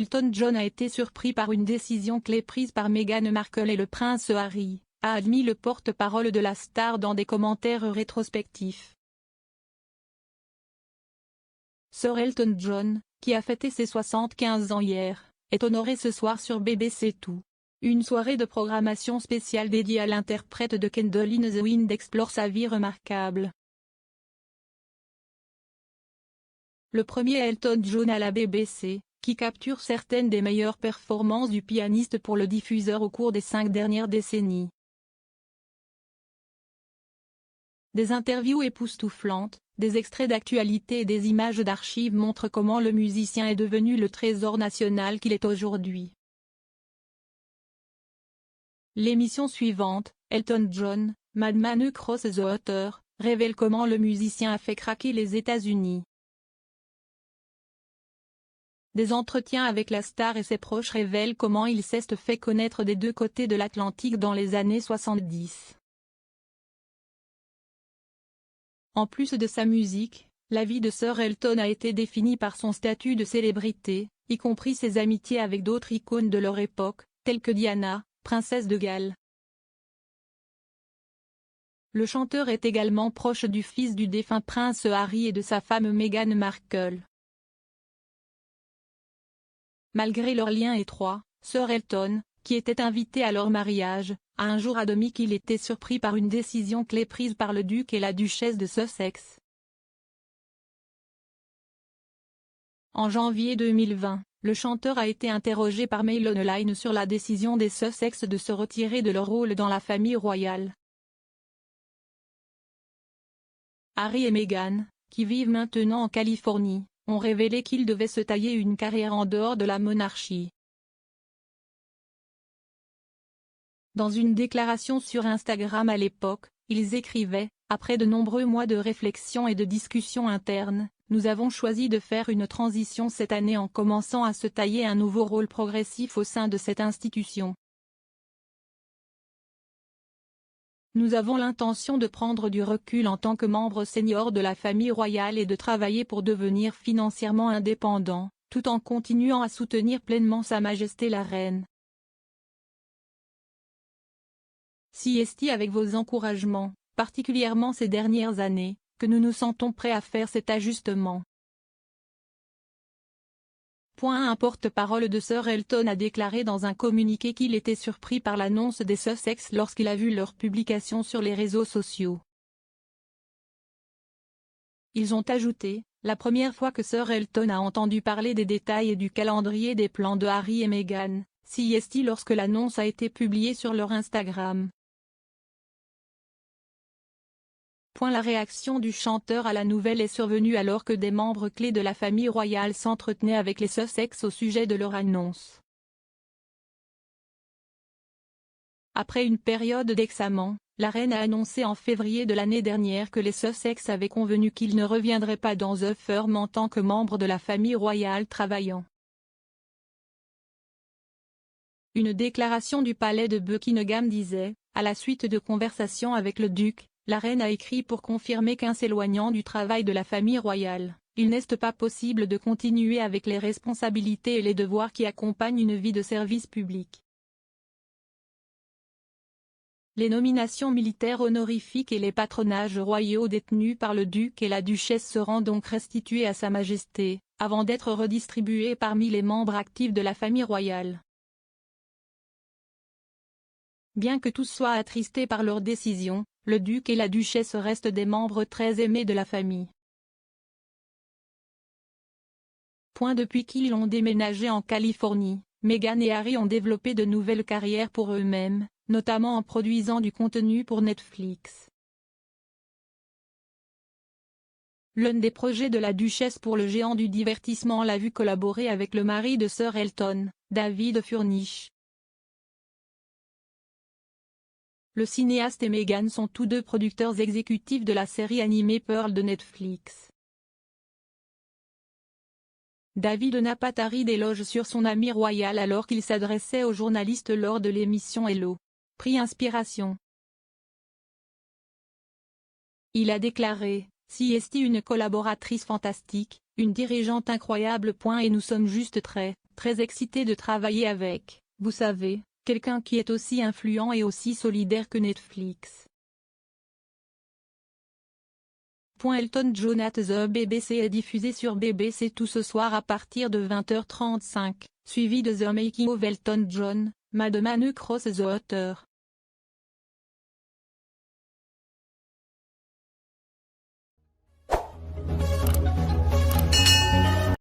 Elton John a été surpris par une décision clé prise par Meghan Markle et le prince Harry, a admis le porte-parole de la star dans des commentaires rétrospectifs. Sir Elton John, qui a fêté ses 75 ans hier, est honoré ce soir sur BBC Two. Une soirée de programmation spéciale dédiée à l'interprète de Candle in the Wind explore sa vie remarquable. Le premier Elton John à la BBC, qui capture certaines des meilleures performances du pianiste pour le diffuseur au cours des 5 dernières décennies. Des interviews époustouflantes, des extraits d'actualité et des images d'archives montrent comment le musicien est devenu le trésor national qu'il est aujourd'hui. L'émission suivante, Elton John, Madman Across the Water, révèle comment le musicien a fait craquer les États-Unis. Des entretiens avec la star et ses proches révèlent comment il s'est fait connaître des deux côtés de l'Atlantique dans les années 70. En plus de sa musique, la vie de Sir Elton a été définie par son statut de célébrité, y compris ses amitiés avec d'autres icônes de leur époque, telles que Diana, princesse de Galles. Le chanteur est également proche du fils du défunt prince Harry et de sa femme Meghan Markle. Malgré leur lien étroit, Sir Elton, qui était invité à leur mariage, a un jour admis qu'il était surpris par une décision clé prise par le duc et la duchesse de Sussex. En janvier 2020, le chanteur a été interrogé par Mail Online sur la décision des Sussex de se retirer de leur rôle dans la famille royale. Harry et Meghan, qui vivent maintenant en Californie, ont révélé qu'ils devaient se tailler une carrière en dehors de la monarchie. Dans une déclaration sur Instagram à l'époque, ils écrivaient « Après de nombreux mois de réflexion et de discussions internes, nous avons choisi de faire une transition cette année en commençant à se tailler un nouveau rôle progressif au sein de cette institution. Nous avons l'intention de prendre du recul en tant que membre senior de la famille royale et de travailler pour devenir financièrement indépendant, tout en continuant à soutenir pleinement Sa Majesté la Reine. Si est avec vos encouragements, particulièrement ces dernières années, que nous nous sentons prêts à faire cet ajustement. » Un porte-parole de Sir Elton a déclaré dans un communiqué qu'il était surpris par l'annonce des Sussex lorsqu'il a vu leur publication sur les réseaux sociaux. Ils ont ajouté « La première fois que Sir Elton a entendu parler des détails et du calendrier des plans de Harry et Meghan, CST lorsque l'annonce a été publiée sur leur Instagram. » La réaction du chanteur à la nouvelle est survenue alors que des membres clés de la famille royale s'entretenaient avec les Sussex au sujet de leur annonce. Après une période d'examen, la reine a annoncé en février de l'année dernière que les Sussex avaient convenu qu'ils ne reviendraient pas dans The Firm en tant que membres de la famille royale travaillant. Une déclaration du palais de Buckingham disait, à la suite de conversations avec le duc, la reine a écrit pour confirmer qu'en s'éloignant du travail de la famille royale, il n'est pas possible de continuer avec les responsabilités et les devoirs qui accompagnent une vie de service public. Les nominations militaires honorifiques et les patronages royaux détenus par le duc et la duchesse seront donc restitués à Sa Majesté, avant d'être redistribués parmi les membres actifs de la famille royale. Bien que tous soient attristés par leur décision, le duc et la duchesse restent des membres très aimés de la famille. Depuis qu'ils ont déménagé en Californie, Meghan et Harry ont développé de nouvelles carrières pour eux-mêmes, notamment en produisant du contenu pour Netflix. L'un des projets de la duchesse pour le géant du divertissement l'a vu collaborer avec le mari de Sir Elton, David Furnish. Le cinéaste et Meghan sont tous deux producteurs exécutifs de la série animée Pearl de Netflix. David n'a pas tari d'éloges sur son ami royal alors qu'il s'adressait aux journalistes lors de l'émission Hello! Prix Inspiration. Il a déclaré, « CST une collaboratrice fantastique, une dirigeante incroyable. Et nous sommes juste très très excité de travailler avec, vous savez, quelqu'un qui est aussi influent et aussi solidaire que Netflix. Elton John at the BBC est diffusé sur BBC Two ce soir à partir de 20h35, suivi de The Making of Elton John, Mad Men Across the Water.